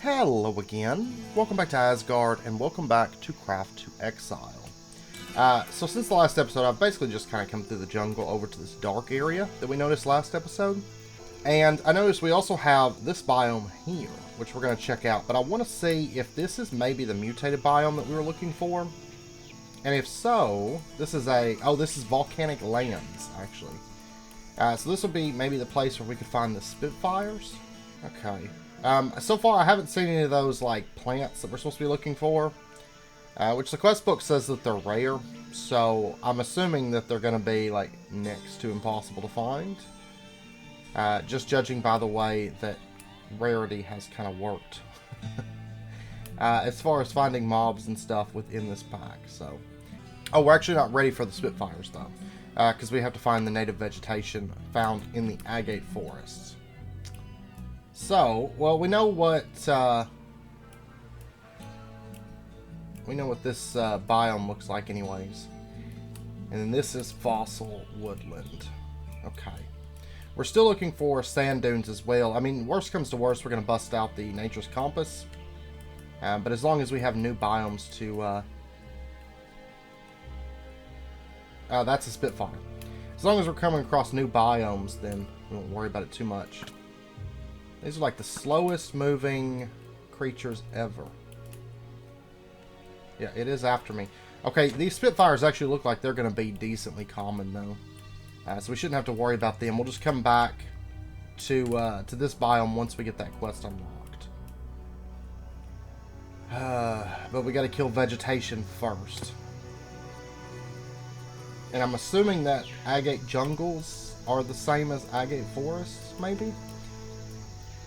Hello again, welcome back to Asgard, and welcome back to Craft to Exile. So since the last episode, I've basically just kind of come through the jungle over to this dark area that we noticed last episode. And I noticed we also have this biome here, which we're going to check out. But I want to see if this is maybe the mutated biome that we were looking for. And if so, this is this is volcanic lands, actually. So this would be maybe the place where we could find the Spitfires. Okay. So far, I haven't seen any of those, like, plants that we're supposed to be looking for. Which the quest book says that they're rare. So I'm assuming that they're going to be, like, next to impossible to find. Just judging by the way that rarity has kind of worked. As far as finding mobs and stuff within this pack, so. Oh, we're actually not ready for the Spitfires, though. Because we have to find the native vegetation found in the agate forests. So, well, we know what this biome looks like anyways. And then this is fossil woodland. Okay. We're still looking for sand dunes as well. I mean, worst comes to worst, we're going to bust out the nature's compass. But as long as we have new biomes to... that's a Spitfire. As long as we're coming across new biomes, then we won't worry about it too much. These are like the slowest moving creatures ever. Yeah, it is after me. Okay, these Spitfires actually look like they're going to be decently common, though. So we shouldn't have to worry about them. We'll just come back to this biome once we get that quest unlocked. But we got to kill vegetation first. And I'm assuming that agate jungles are the same as agate forests, maybe?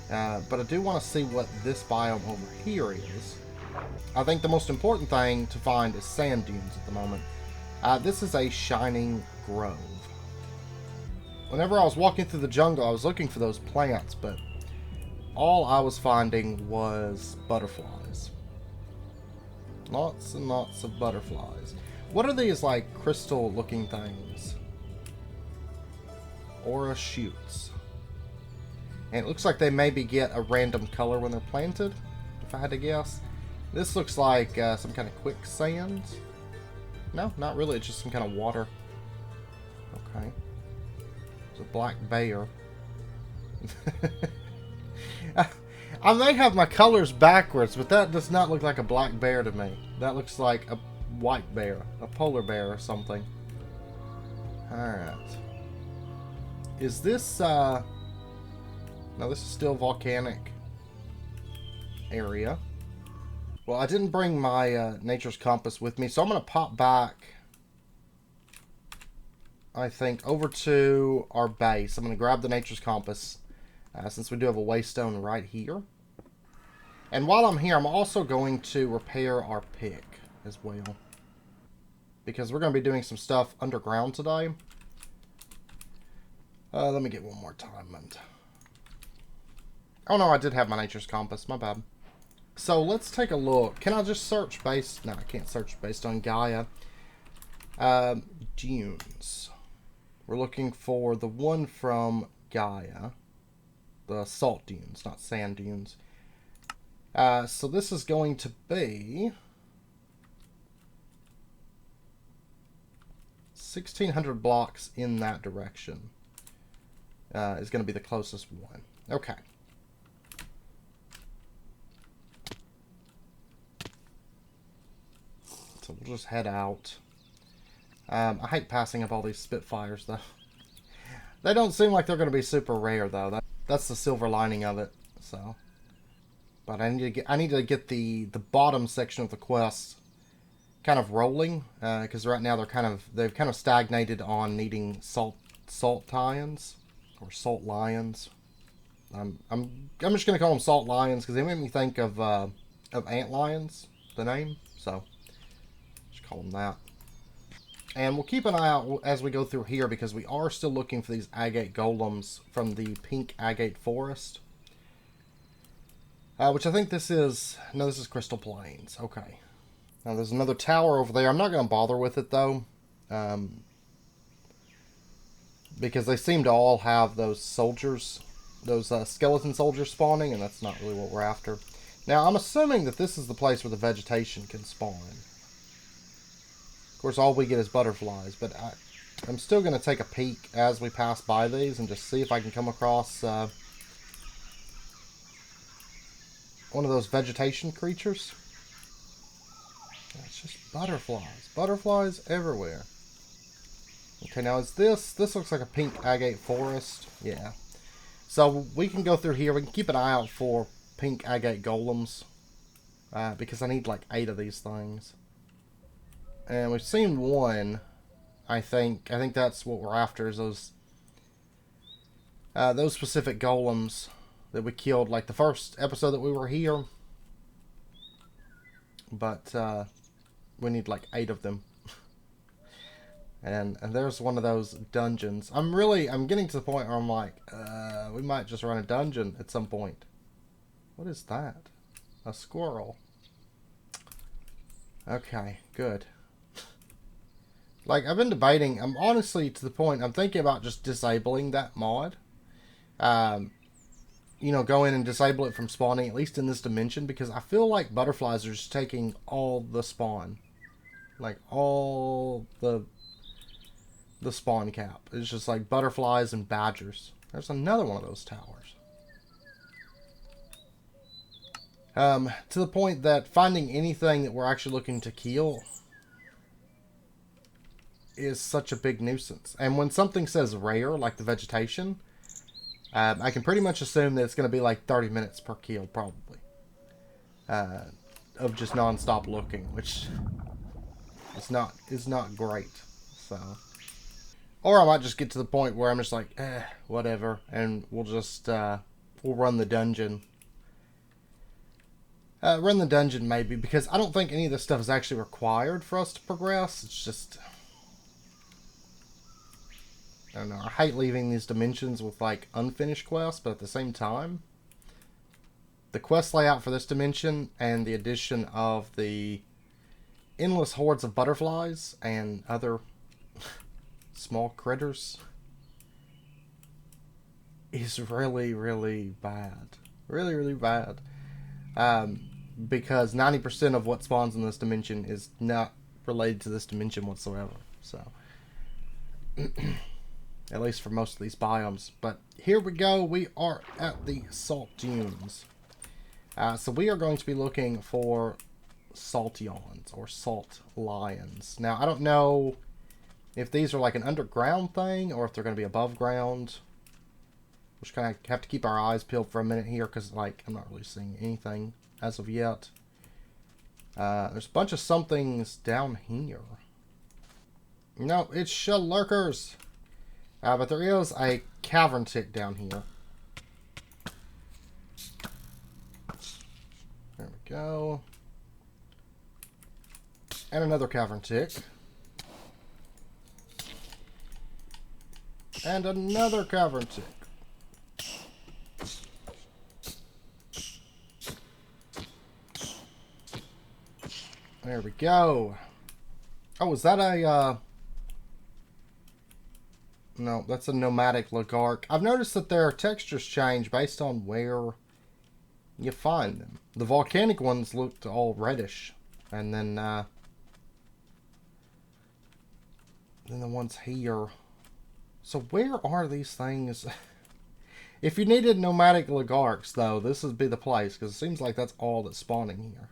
But I do want to see what this biome over here is. I think the most important thing to find is sand dunes at the moment. This is a shining grove. Whenever I was walking through the jungle, I was looking for those plants, but all I was finding was butterflies. Lots and lots of butterflies. What are these, like, crystal-looking things? Aura shoots. And it looks like they maybe get a random color when they're planted, if I had to guess. This looks like some kind of quicksand. No, not really. It's just some kind of water. Okay. It's a black bear. I may have my colors backwards, but that does not look like a black bear to me. That looks like a white bear. A polar bear or something. Alright. Is this, No, this is still volcanic area. Well, I didn't bring my nature's compass with me, so I'm going to pop back, I think, over to our base. I'm going to grab the nature's compass, since we do have a waystone right here. And while I'm here, I'm also going to repair our pick as well. Because we're going to be doing some stuff underground today. Let me get one more time. Oh no, I did have my nature's compass. My bad. So let's take a look. Can I just search based... No, I can't search based on Gaia. Dunes. We're looking for the one from Gaia. The salt dunes, not sand dunes. So this is going to be... 1,600 blocks in that direction. Is going to be the closest one. Okay. So we'll just head out. I hate passing up all these Spitfires, though. They don't seem like they're going to be super rare, though. That's the silver lining of it. So, but I need to get the bottom section of the quest kind of rolling, because right now they've kind of stagnated on needing salt tie-ins or salt lions. I'm just going to call them salt lions because they make me think of ant lions, the name. So just call them that. And we'll keep an eye out as we go through here because we are still looking for these agate golems from the pink agate forest. Which I think this is... No, this is Crystal Plains. Okay. Now there's another tower over there. I'm not going to bother with it though. Because they seem to all have those soldiers, those skeleton soldiers spawning, and that's not really what we're after. Now, I'm assuming that this is the place where the vegetation can spawn. Of course, all we get is butterflies, but I'm still going to take a peek as we pass by these and just see if I can come across one of those vegetation creatures. It's just butterflies. Butterflies everywhere. Okay, now is this looks like a pink agate forest. Yeah. So we can go through here. We can keep an eye out for pink agate golems. Because I need like 8 of these things. And we've seen one, I think. I think that's what we're after, is those specific golems that we killed like the first episode that we were here. But we need like 8 of them. And there's one of those dungeons. I'm getting to the point where I'm like, we might just run a dungeon at some point. What is that? A squirrel. Okay, good. Like, I've been debating, I'm honestly to the point, I'm thinking about just disabling that mod. You know, go in and disable it from spawning, at least in this dimension, because I feel like butterflies are just taking all the spawn. Like, all the spawn cap. It's just like butterflies and badgers. There's another one of those towers. To the point that finding anything that we're actually looking to kill is such a big nuisance. And when something says rare, like the vegetation, I can pretty much assume that it's going to be like 30 minutes per kill, probably. Of just non-stop looking, which is not great. So, or I might just get to the point where I'm just like, whatever, and we'll just we'll run the dungeon. Run the dungeon maybe, because I don't think any of this stuff is actually required for us to progress. It's just, I don't know, I hate leaving these dimensions with like unfinished quests, but at the same time, the quest layout for this dimension and the addition of the endless hordes of butterflies and other small critters is really, really bad. Really, really bad. Because 90% of what spawns in this dimension is not related to this dimension whatsoever. So, at least for most of these biomes. But here we go. We are at the salt dunes. So we are going to be looking for saltions or salt lions. Now, I don't know if these are like an underground thing or if they're going to be above ground. We just kind of have to keep our eyes peeled for a minute here because, like, I'm not really seeing anything as of yet. There's a bunch of somethings down here. No, it's lurkers. But there is a cavern tick down here. There we go. And another cavern tick. And another cavern tick. There we go. Oh, is that a, no, that's a nomadic lurker. I've noticed that their textures change based on where you find them. The volcanic ones looked all reddish. And then the ones here. So where are these things? If you needed nomadic lurkers, though, this would be the place. Because it seems like that's all that's spawning here.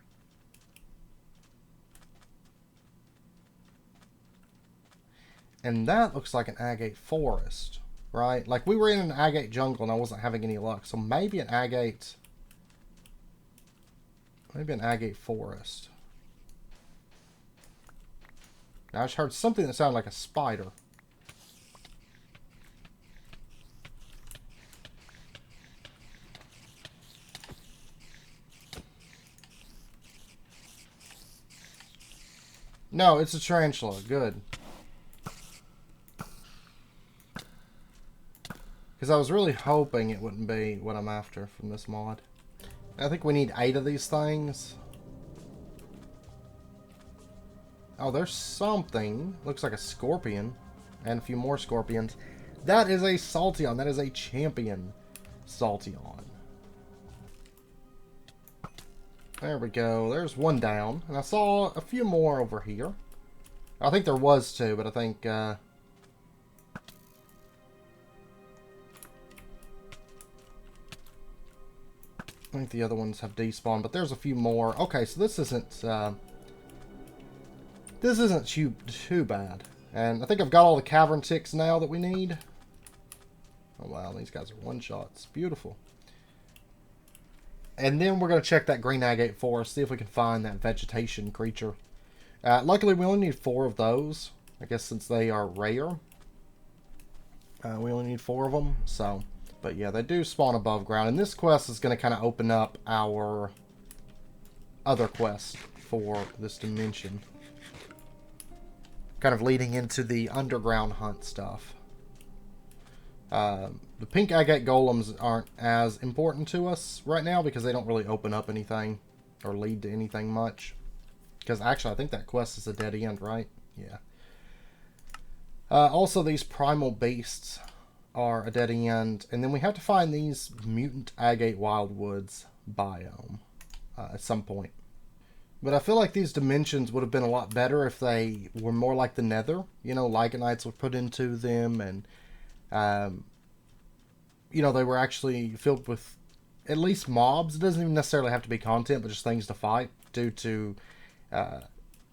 And that looks like an agate forest, right? Like, we were in an agate jungle and I wasn't having any luck. So maybe an agate... maybe an agate forest. Now, I just heard something that sounded like a spider. No, it's a tarantula. Good. Because I was really hoping it wouldn't be what I'm after from this mod. I think we need 8 of these things. Oh, there's something. Looks like a scorpion. And a few more scorpions. That is a saltion. That is a champion saltion. There we go. There's one down. And I saw a few more over here. I think there was two, but I think... I think the other ones have despawned, but there's a few more. Okay, so this isn't too bad. And I think I've got all the cavern ticks now that we need. Oh wow, these guys are one-shots. Beautiful. And then we're going to check that green agate forest, see if we can find that vegetation creature. Luckily, we only need 4 of those. I guess since they are rare. We only need 4 of them, so... But yeah, they do spawn above ground. And this quest is going to kind of open up our other quest for this dimension. Kind of leading into the underground hunt stuff. The pink agate golems aren't as important to us right now because they don't really open up anything or lead to anything much. Because actually, I think that quest is a dead end, right? Yeah. Also, these primal beasts are a dead end. And then we have to find these mutant agate wildwoods biome at some point. But I feel like these dimensions would have been a lot better if they were more like the Nether. You know, Ligonites were put into them and... you know, they were actually filled with at least mobs. It doesn't even necessarily have to be content, but just things to fight due to,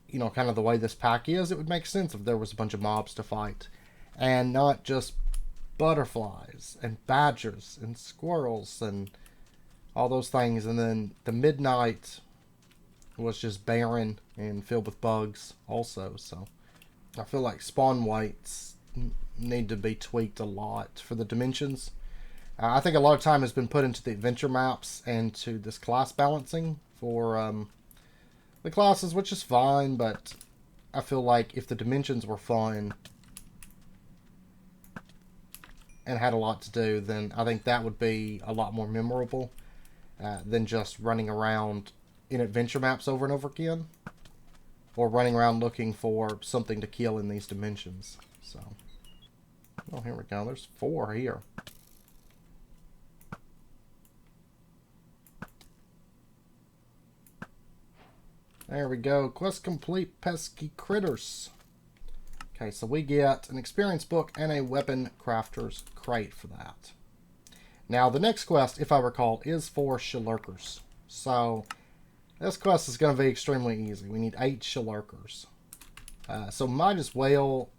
you know, kind of the way this pack is. It would make sense if there was a bunch of mobs to fight. And not just butterflies and badgers and squirrels and all those things. And then the midnight was just barren and filled with bugs also. So I feel like spawn weights need to be tweaked a lot for the dimensions. I think a lot of time has been put into the adventure maps and to this class balancing for the classes, which is fine, but I feel like if the dimensions were fun and had a lot to do, then I think that would be a lot more memorable than just running around in adventure maps over and over again, or running around looking for something to kill in these dimensions. So, oh, here we go. There's 4 here. There we go. Quest complete, pesky critters. Okay, so we get an experience book and a weapon crafter's crate for that. Now, the next quest, if I recall, is for lurkers. So, this quest is going to be extremely easy. We need 8 lurkers. So, might as well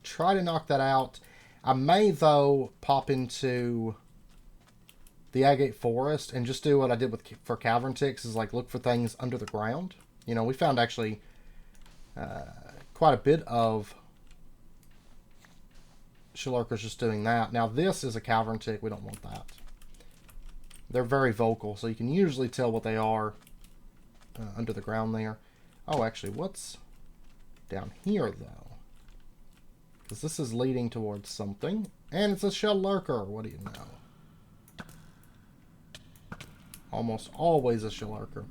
try to knock that out. I may, though, pop into the agate forest and just do what I did for cavern ticks, is like look for things under the ground. You know, we found actually quite a bit of lurkers just doing that. Now, this is a cavern tick. We don't want that. They're very vocal, so you can usually tell what they are under the ground there. Oh, actually, what's down here, though? Because this is leading towards something. And it's a shell lurker. What do you know? Almost always a shell lurker.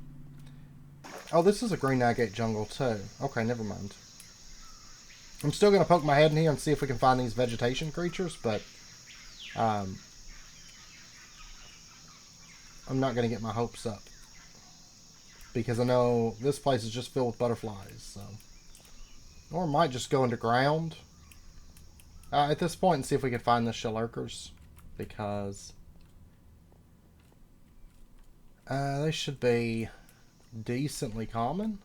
Oh, this is a green agate jungle, too. Okay, never mind. I'm still going to poke my head in here and see if we can find these vegetation creatures, but I'm not going to get my hopes up. Because I know this place is just filled with butterflies, so... Or I might just go underground at this point and see if we can find the shellurkers, because they should be decently common.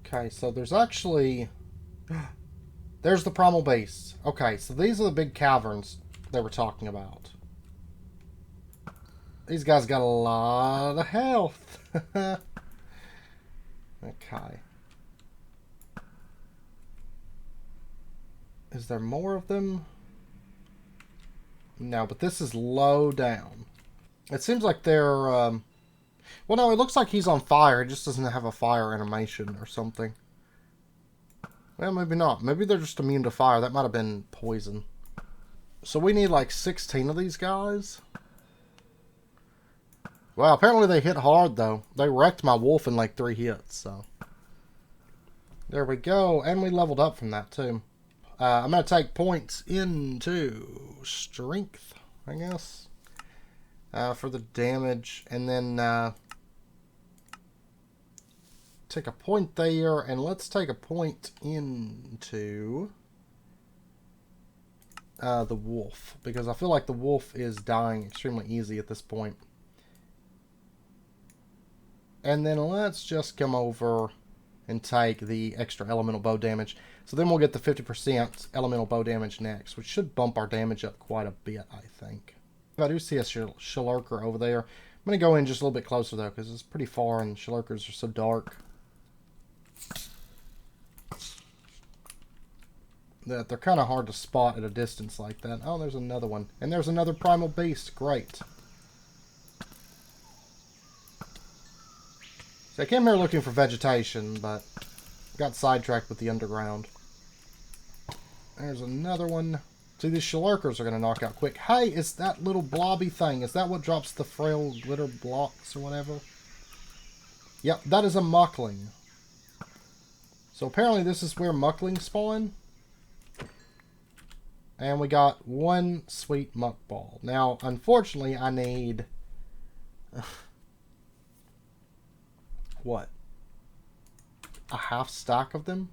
Okay, so there's actually... There's the primal base. Okay, so these are the big caverns they were talking about. These guys got a lot of health. Okay. Is there more of them? No, but this is low down. It seems like they're... well, no, it looks like he's on fire. He just doesn't have a fire animation or something. Well, maybe not. Maybe they're just immune to fire. That might have been poison. So we need like 16 of these guys. Well, apparently they hit hard, though. They wrecked my wolf in like 3 hits, so... There we go. And we leveled up from that, too. I'm going to take points into strength, I guess, for the damage. And then take a point there, and let's take a point into the wolf, because I feel like the wolf is dying extremely easy at this point. And then let's just come over and take the extra elemental bow damage. So then we'll get the 50% elemental bow damage next, which should bump our damage up quite a bit, I think. I do see a lurker over there. I'm going to go in just a little bit closer, though, because it's pretty far and lurkers are so dark that they're kind of hard to spot at a distance like that. Oh, there's another one. And there's another primal beast. Great. So I came here looking for vegetation, but got sidetracked with the underground. There's another one. See, these lurkers are going to knock out quick. Hey, is that little blobby thing? Is that what drops the frail glitter blocks or whatever? Yep, that is a muckling. So apparently this is where mucklings spawn. And we got one sweet muck ball. Now, unfortunately, I need... what? A half stack of them?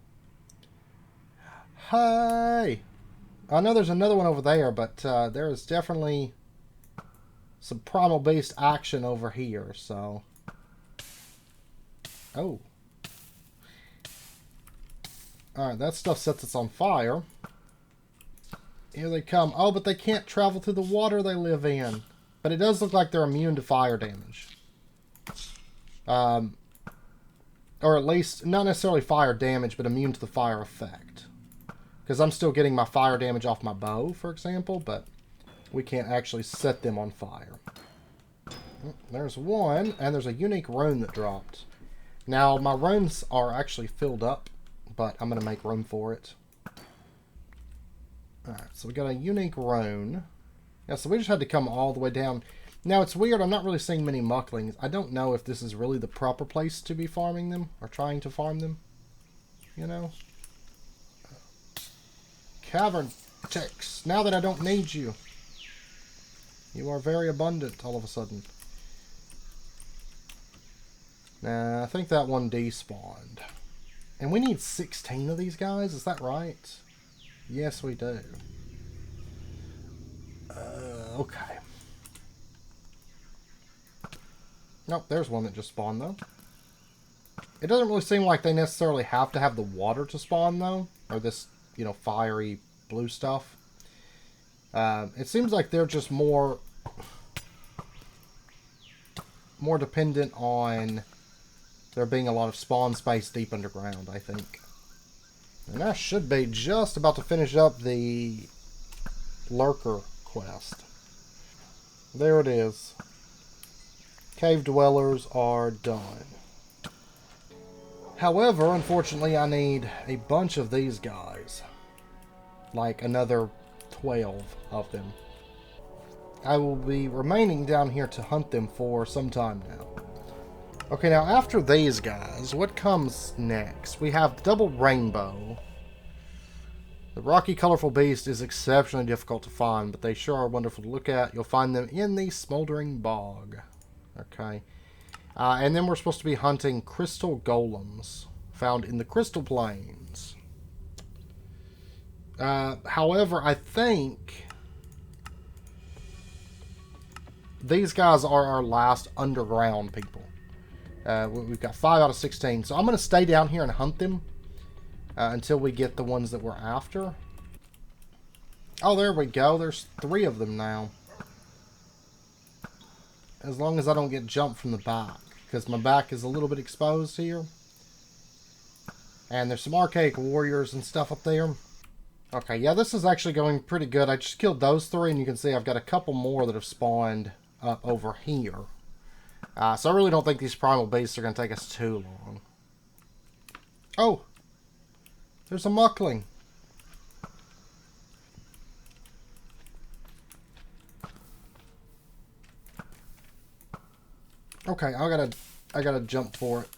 Hey! I know there's another one over there, but there is definitely some primal beast action over here, so... Oh. Alright, that stuff sets us on fire. Here they come. Oh, but they can't travel through the water they live in. But it does look like they're immune to fire damage. Or at least, not necessarily fire damage, but immune to the fire effect. Because I'm still getting my fire damage off my bow, for example, but we can't actually set them on fire. There's one, and there's a unique rune that dropped. Now, my runes are actually filled up, but I'm going to make room for it. Alright, so we got a unique rune. Yeah, so we just had to come all the way down. Now, it's weird, I'm not really seeing many mucklings. I don't know if this is really the proper place to be farming them, or trying to farm them. You know? Cavern ticks. Now that I don't need you. You are very abundant all of a sudden. Nah, I think that one despawned. And we need 16 of these guys, is that right? Yes, we do. Okay. Nope, there's one that just spawned, though. It doesn't really seem like they necessarily have to have the water to spawn, though. Or this, you know, fiery blue stuff. It seems like they're just more dependent on there being a lot of spawn space deep underground, I think. And I should be just about to finish up the lurker quest. There it is. Cave dwellers are done. However, unfortunately, I need a bunch of these guys. Like another 12 of them. I will be remaining down here to hunt them for some time now. Okay, now after these guys, what comes next? We have double rainbow. The rocky, colorful beast is exceptionally difficult to find, but they sure are wonderful to look at. You'll find them in the Smoldering bog. Okay. And then we're supposed to be hunting crystal golems, found in the crystal plains. However, I think these guys are our last underground people. We've got 5 out of 16. So I'm going to stay down here and hunt them until we get the ones that we're after. Oh, there we go. There's 3 of them now. As long as I don't get jumped from the back. Because my back is a little bit exposed here. And there's some archaic warriors and stuff up there. Okay, yeah, this is actually going pretty good. I just killed those 3, and you can see I've got a couple more that have spawned up over here. So I really don't think these primal beasts are going to take us too long. Oh! There's a muckling. Okay, I gotta jump for it.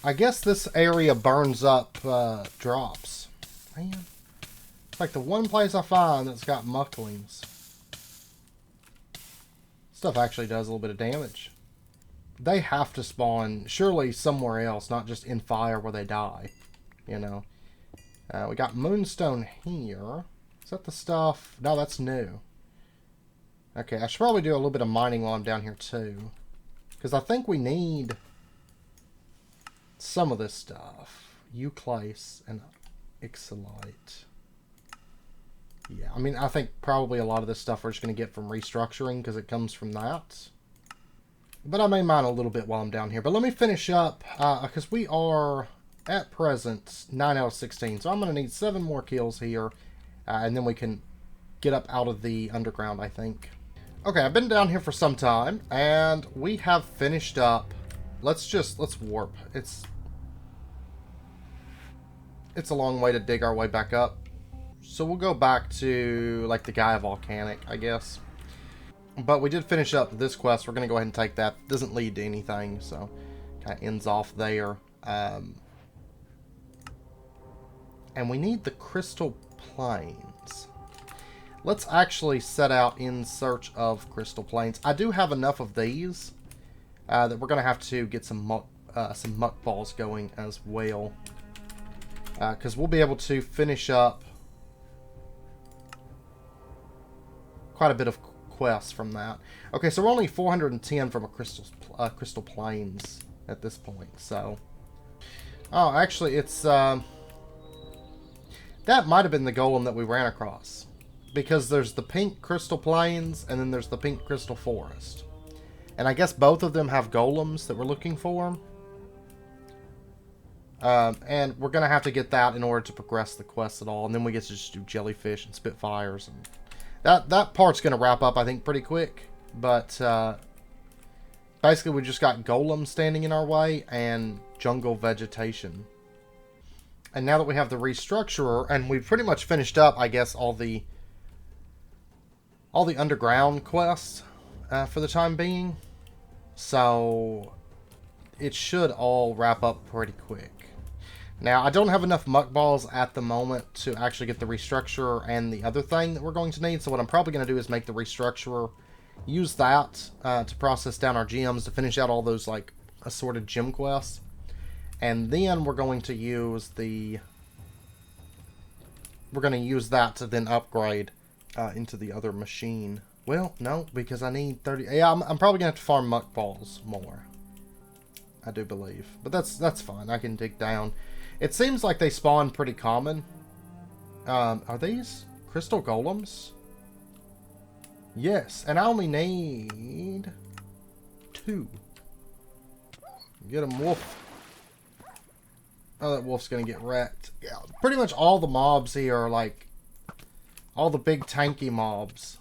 I guess this area burns up drops. Man. It's like the one place I find that's got mucklings. Stuff actually does a little bit of damage. they have to spawn surely somewhere else, not just in fire where they die. You know. We got moonstone here. Is that the stuff? No, that's new. Okay, I should probably do a little bit of mining while I'm down here too. Because I think we need some of this stuff. Euclase and Ixolite. Yeah, I mean, I think probably a lot of this stuff we're just going to get from restructuring because it comes from that. But I may mine a little bit while I'm down here. But let me finish up because we are, at present, 9 out of 16. So I'm going to need 7 more kills here. And then we can get up out of the underground, I think. Okay, I've been down here for some time. And we have finished up. Let's warp. It's a long way to dig our way back up. So we'll go back to, like, the Gaia Volcanic, I guess. But we did finish up this quest. We're going to go ahead and take that. It doesn't lead to anything, so kind of ends off there. And we need the crystal plains. Let's actually set out in search of crystal plains. I do have enough of these that we're going to have to get some muck balls going as well. Because we'll be able to finish up quite a bit of quests from that. Okay, so we're only 410 from a crystal plains at this point. So, oh, actually, it's that might have been the golem that we ran across, because there's the pink crystal plains and then there's the pink crystal forest, and I guess both of them have golems that we're looking for. And we're gonna have to get that in order to progress the quest at all, and then we get to just do jellyfish and spitfires, and that part's gonna wrap up, I think, pretty quick. But basically, we just got golems standing in our way and jungle vegetation. And now that we have the restructurer, and we've pretty much finished up, I guess, all the underground quests for the time being, so it should all wrap up pretty quick. Now, I don't have enough muck balls at the moment to actually get the restructurer and the other thing that we're going to need. So what I'm probably going to do is make the restructurer, use that to process down our gems to finish out all those, like, assorted gem quests. And then we're going to use that to then upgrade into the other machine. Well, no, because I need 30. Yeah, I'm probably going to have to farm muck balls more, I do believe. But that's fine. I can dig down. It seems like they spawn pretty common. Are these crystal golems? Yes, and I only need 2. Get him, wolf. Oh, that wolf's gonna get wrecked. Yeah, pretty much all the mobs here are like, all the big tanky mobs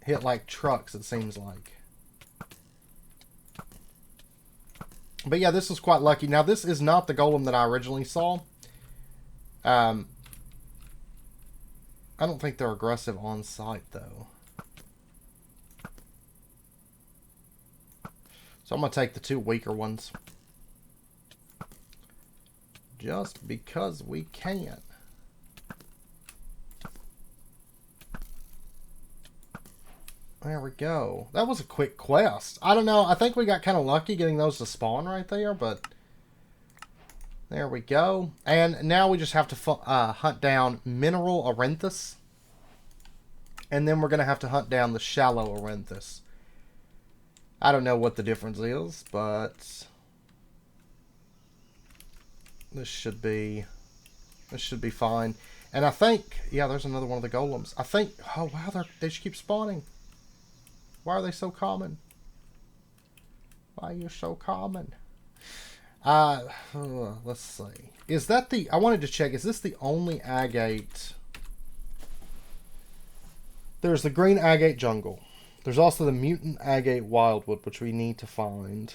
hit like trucks, it seems like. But yeah, this was quite lucky. Now, this is not the golem that I originally saw. I don't think they're aggressive on sight, though. So I'm going to take the 2 weaker ones. Just because we can. There we go. That was a quick quest. I don't know. I think we got kind of lucky getting those to spawn right there, but there we go. And now we just have to hunt down Mineral Arenthus. And then we're going to have to hunt down the Shallow Arenthus. I don't know what the difference is, but this should be fine. And I think, yeah, there's another one of the golems. I think, oh wow, they just keep spawning. Why are they so common? Why are you so common? Let's see. Is that I wanted to check, is this the only agate? There's the green agate jungle. There's also the mutant agate wildwood, which we need to find.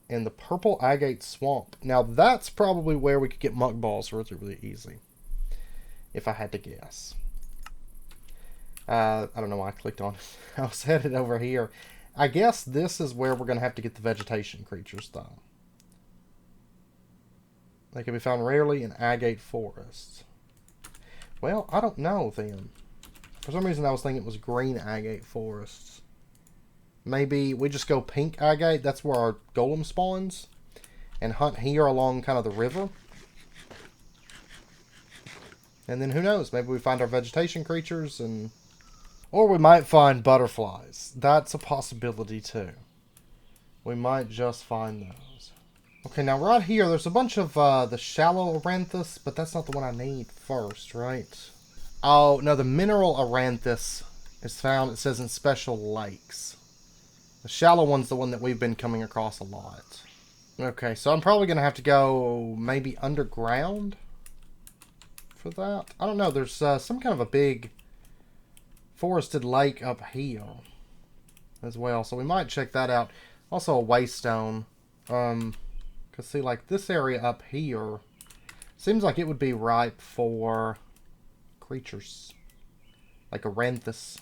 And the purple agate swamp. Now, that's probably where we could get muck balls really easy, if I had to guess. I don't know why I clicked on it. I was headed over here. I guess this is where we're going to have to get the vegetation creatures, though. They can be found rarely in agate forests. Well, I don't know, then. For some reason, I was thinking it was green agate forests. maybe we just go pink agate. That's where our golem spawns. And hunt here along kind of the river. And then who knows? Maybe we find our vegetation creatures and... Or we might find butterflies. That's a possibility too. We might just find those. Okay, now right here, there's a bunch of the shallow Aranthus, but that's not the one I need first, right? Oh, no, the mineral Aranthus is found, it says, in special lakes. The shallow one's the one that we've been coming across a lot. Okay, so I'm probably going to have to go maybe underground for that. I don't know, there's some kind of a big forested lake up here as well, so we might check that out. Also a waystone. Because see, like this area up here seems like it would be ripe for creatures like Aranthus.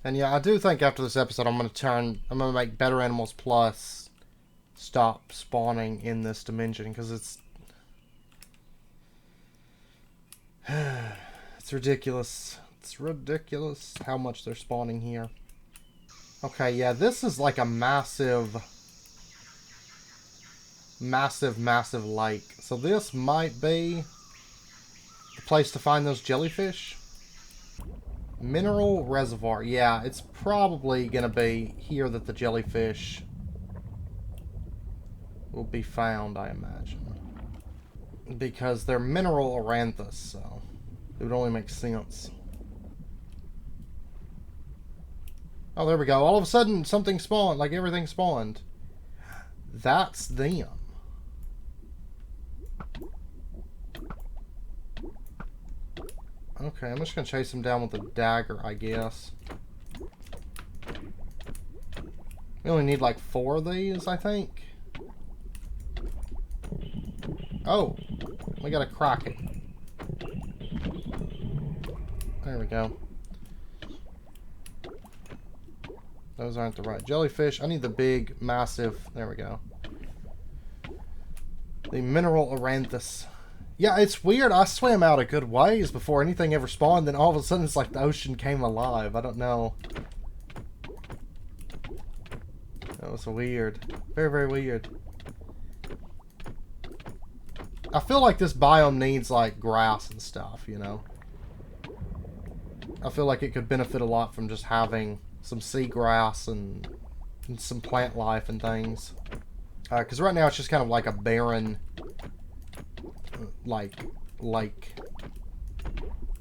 And yeah, I do think after this episode I'm going to make Better Animals Plus stop spawning in this dimension, because it's ridiculous. It's ridiculous how much they're spawning here. Okay, yeah, this is like a massive lake. So this might be the place to find those jellyfish. Mineral reservoir. Yeah, it's probably going to be here that the jellyfish will be found, I imagine. Because they're mineral Aranthus, so it would only make sense. Oh, there we go. All of a sudden, something spawned. Like, everything spawned. That's them. Okay, I'm just going to chase them down with a dagger, I guess. We only need, like, 4 of these, I think. Oh, we got to crack it. There we go. Those aren't the right jellyfish. I need the big, massive... There we go. The mineral Aranthus. Yeah, it's weird. I swam out a good ways before anything ever spawned. Then all of a sudden it's like the ocean came alive. I don't know. That was weird. Very, very weird. I feel like this biome needs, like, grass and stuff, you know? I feel like it could benefit a lot from just having some seagrass and some plant life and things. Because right now it's just kind of like a barren, like, lake.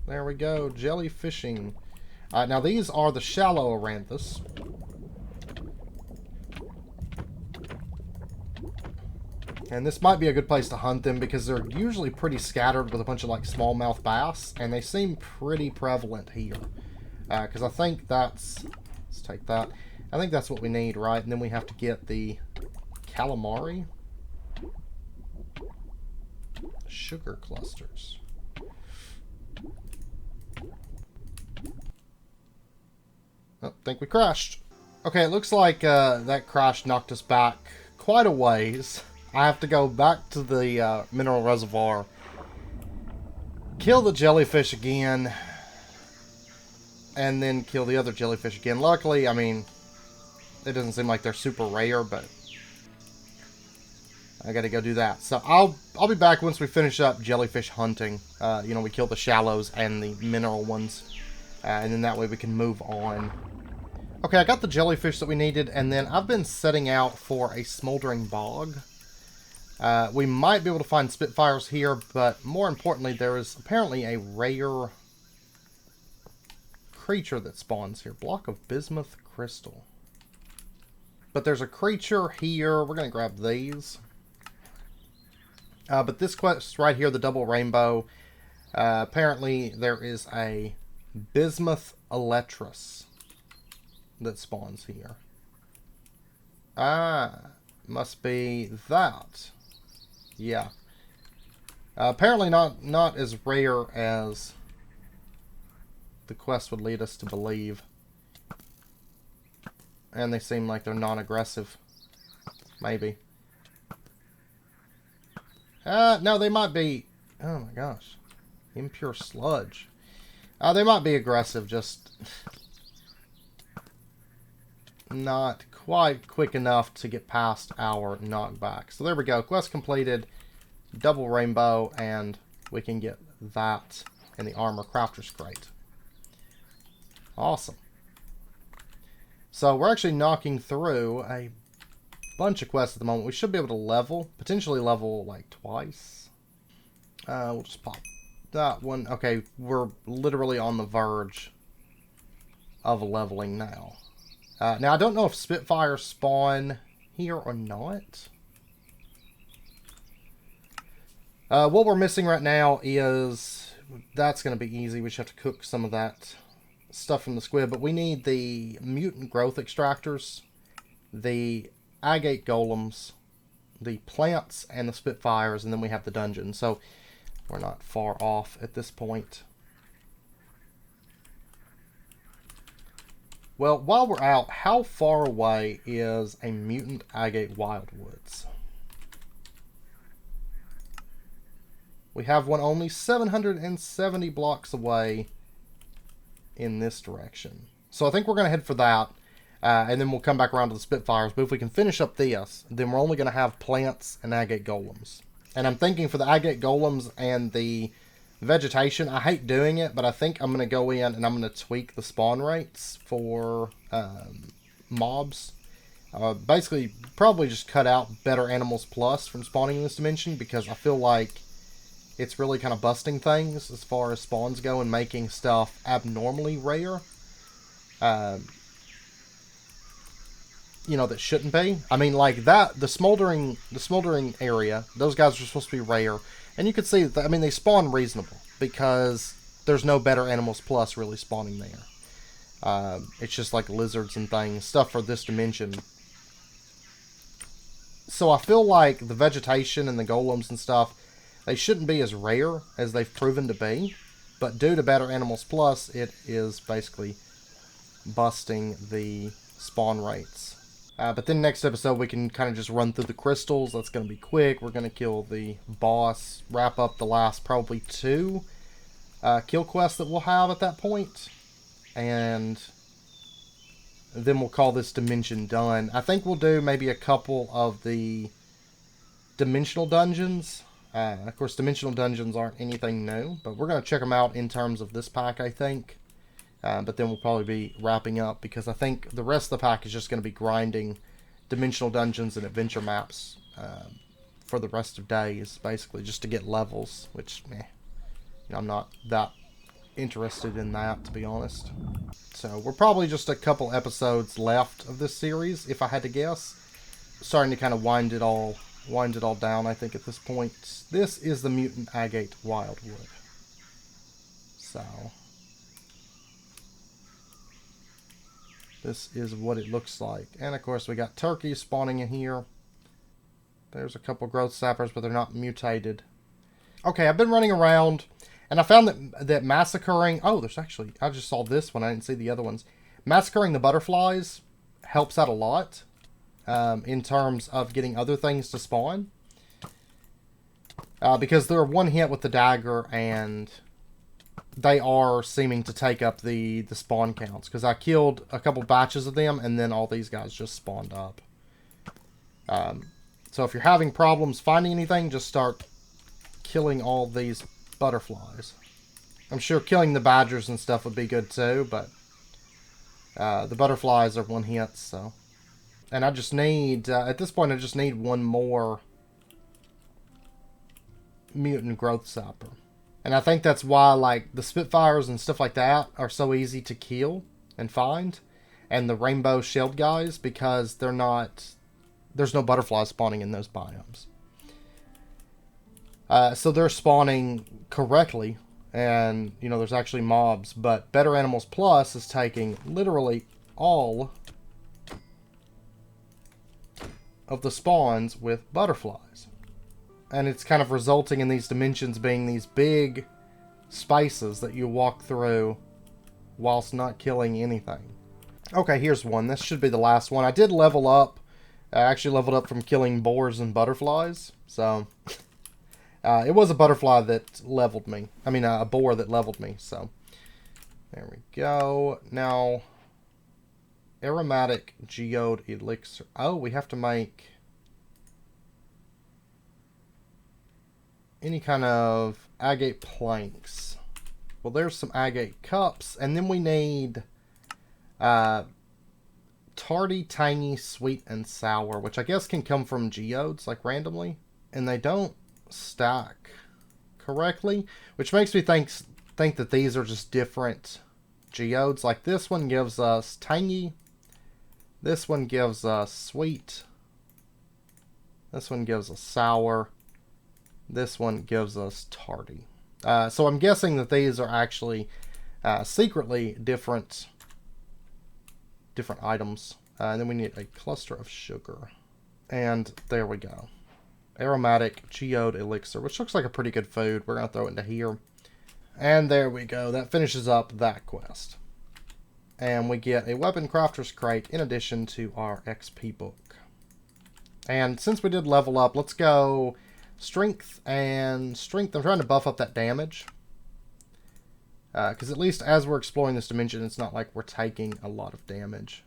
There we go, jellyfishing. Now these are the shallow Aranthus. And this might be a good place to hunt them because they're usually pretty scattered with a bunch of like smallmouth bass, and they seem pretty prevalent here. Because I think that's... Let's take that. I think that's what we need, right? And then we have to get the calamari. Sugar clusters. Oh, I think we crashed. Okay, it looks like that crash knocked us back quite a ways. I have to go back to the mineral reservoir, kill the jellyfish again, and then kill the other jellyfish again. Luckily, I mean, it doesn't seem like they're super rare, but I gotta go do that. So I'll be back once we finish up jellyfish hunting. You know, we kill the shallows and the mineral ones, and then that way we can move on. Okay, I got the jellyfish that we needed, and then I've been setting out for a smoldering bog. We might be able to find Spitfires here, but more importantly, there is apparently a rare creature that spawns here. Block of bismuth crystal. But there's a creature here. We're going to grab these. But this quest right here, the double rainbow, apparently there is a bismuth electrus that spawns here. Ah, must be that. Yeah. Apparently not as rare as the quest would lead us to believe. And they seem like they're non-aggressive. Maybe. No, they might be... Oh my gosh. Impure sludge. They might be aggressive, just... not quite quick enough to get past our knockback. So there we go. Quest completed. Double rainbow, and we can get that in the armor crafter's crate. Awesome. So we're actually knocking through a bunch of quests at the moment. We should be able to level, potentially level like twice. We'll just pop that one. Okay, we're literally on the verge of leveling now. Now I don't know if Spitfires spawn here or not. What we're missing right now is, that's going to be easy. We just have to cook some of that stuff from the squid, but we need the mutant growth extractors, the agate golems, the plants, and the Spitfires, and then we have the dungeon. So we're not far off at this point. Well, while we're out, how far away is a mutant agate wildwoods? We have one only 770 blocks away in this direction. So I think we're going to head for that, and then we'll come back around to the Spitfires. But if we can finish up this, then we're only going to have plants and agate golems. And I'm thinking for the agate golems and the vegetation, I hate doing it, but I think I'm going to go in and I'm going to tweak the spawn rates for mobs. Basically, probably just cut out Better Animals Plus from spawning in this dimension, because I feel like it's really kind of busting things as far as spawns go and making stuff abnormally rare. You know, that shouldn't be. I mean, like that, the smoldering area, those guys are supposed to be rare. And you can see that, I mean, they spawn reasonable because there's no Better Animals Plus really spawning there. It's just like lizards and things, stuff for this dimension. So I feel like the vegetation and the golems and stuff, they shouldn't be as rare as they've proven to be. But due to Better Animals Plus, it is basically busting the spawn rates. But then next episode, we can kind of just run through the crystals. That's going to be quick. We're going to kill the boss, wrap up the last probably 2 kill quests that we'll have at that point. And then we'll call this dimension done. I think we'll do maybe a couple of the dimensional dungeons. Of course, dimensional dungeons aren't anything new, but we're going to check them out in terms of this pack, I think. But then we'll probably be wrapping up, because I think the rest of the pack is just going to be grinding dimensional dungeons and adventure maps for the rest of days, basically, just to get levels, which, you know, I'm not that interested in that, to be honest. So we're probably just a couple episodes left of this series, if I had to guess. Starting to kind of wind it all down, I think, at this point. This is the mutant agate wildwood. So this is what it looks like. And of course we got turkeys spawning in here. There's a couple growth sappers, but they're not mutated. Okay, I've been running around, and I found that massacring... Oh, there's actually... I just saw this one. I didn't see the other ones. Massacring the butterflies helps out a lot in terms of getting other things to spawn. Because they're one hit with the dagger, and they are seeming to take up the spawn counts. Because I killed a couple batches of them, and then all these guys just spawned up. So if you're having problems finding anything, just start killing all these butterflies. I'm sure killing the badgers and stuff would be good too, but the butterflies are one hit, so. And I just need, at this point, I just need one more mutant growth sapper. And I think that's why, like, the Spitfires and stuff like that are so easy to kill and find. And the rainbow shield guys, because they're not, there's no butterflies spawning in those biomes. So they're spawning correctly, and, you know, there's actually mobs. But Better Animals Plus is taking literally all of the spawns with butterflies. And it's kind of resulting in these dimensions being these big spaces that you walk through whilst not killing anything. Okay, here's one. This should be the last one. I did level up. I actually leveled up from killing boars and butterflies. So, it was a butterfly that leveled me. I mean, a boar that leveled me. So, there we go. Now, aromatic geode elixir. Oh, we have to make any kind of agate planks. Well, there's some agate cups, and then we need tardy, tangy, sweet, and sour, which I guess can come from geodes, like randomly, and they don't stack correctly, which makes me think that these are just different geodes. Like this one gives us tangy, this one gives us sweet, this one gives us sour, this one gives us tardy. So I'm guessing that these are actually secretly different items. And then we need a cluster of sugar. And there we go. Aromatic geode elixir, which looks like a pretty good food. We're going to throw it into here. And there we go. That finishes up that quest. And we get a weapon crafter's crate in addition to our XP book. And since we did level up, let's go strength and strength. I'm trying to buff up that damage. Because at least as we're exploring this dimension, it's not like we're taking a lot of damage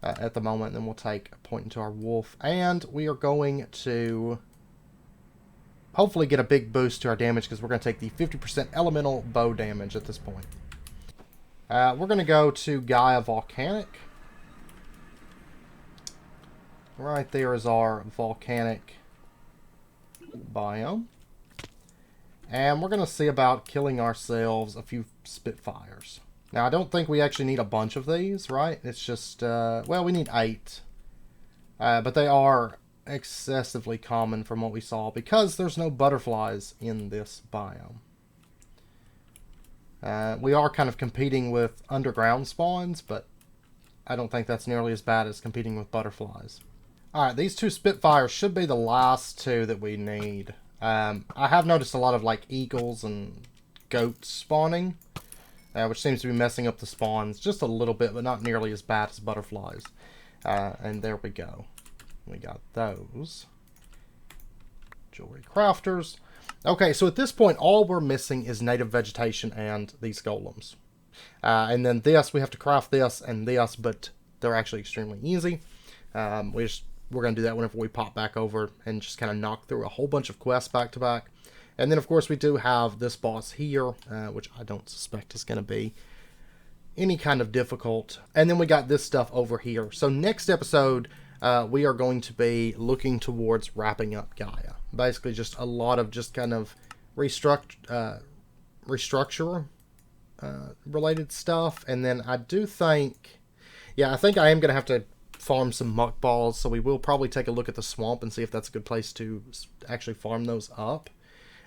at the moment. Then we'll take a point into our wolf. And we are going to hopefully get a big boost to our damage because we're going to take the 50% elemental bow damage at this point. We're going to go to Gaia Volcanic. Right there is our volcanic biome. And we're going to see about killing ourselves a few Spitfires. Now, I don't think we actually need a bunch of these, right? It's just, well, we need 8. But they are excessively common from what we saw because there's no butterflies in this biome. We are kind of competing with underground spawns, but I don't think that's nearly as bad as competing with butterflies. Alright, these 2 Spitfires should be the last 2 that we need. I have noticed a lot of like eagles and goats spawning, which seems to be messing up the spawns just a little bit, but not nearly as bad as butterflies. And there we go. We got those. Jewelry crafters. Okay, so at this point, all we're missing is native vegetation and these golems. And then this, we have to craft this and this, but they're actually extremely easy. We're going to do that whenever we pop back over and just kind of knock through a whole bunch of quests back to back. And then, of course, we do have this boss here, which I don't suspect is going to be any kind of difficult. And then we got this stuff over here. So next episode, we are going to be looking towards wrapping up Gaia. Basically, just a lot of just kind of restructure related stuff. And then I do think, yeah, I think I am going to have to farm some muck balls, so we will probably take a look at the swamp and see if that's a good place to actually farm those up.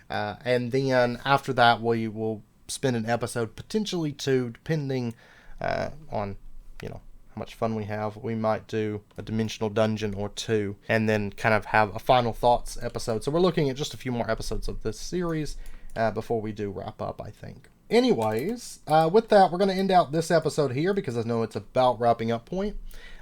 And then after that, we will spend an episode, potentially 2, depending on, you know, how much fun we have. We might do a dimensional dungeon or 2, and then kind of have a final thoughts episode. So we're looking at just a few more episodes of this series before we do wrap up, I think. Anyways, with that, we're going to end out this episode here because I know it's about wrapping up point.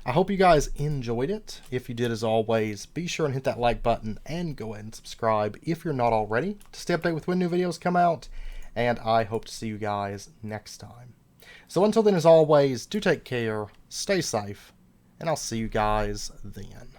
I hope you guys enjoyed it. If you did, as always, be sure and hit that like button and go ahead and subscribe if you're not already to stay updated with when new videos come out. And I hope to see you guys next time. So until then, as always, do take care, stay safe, and I'll see you guys then.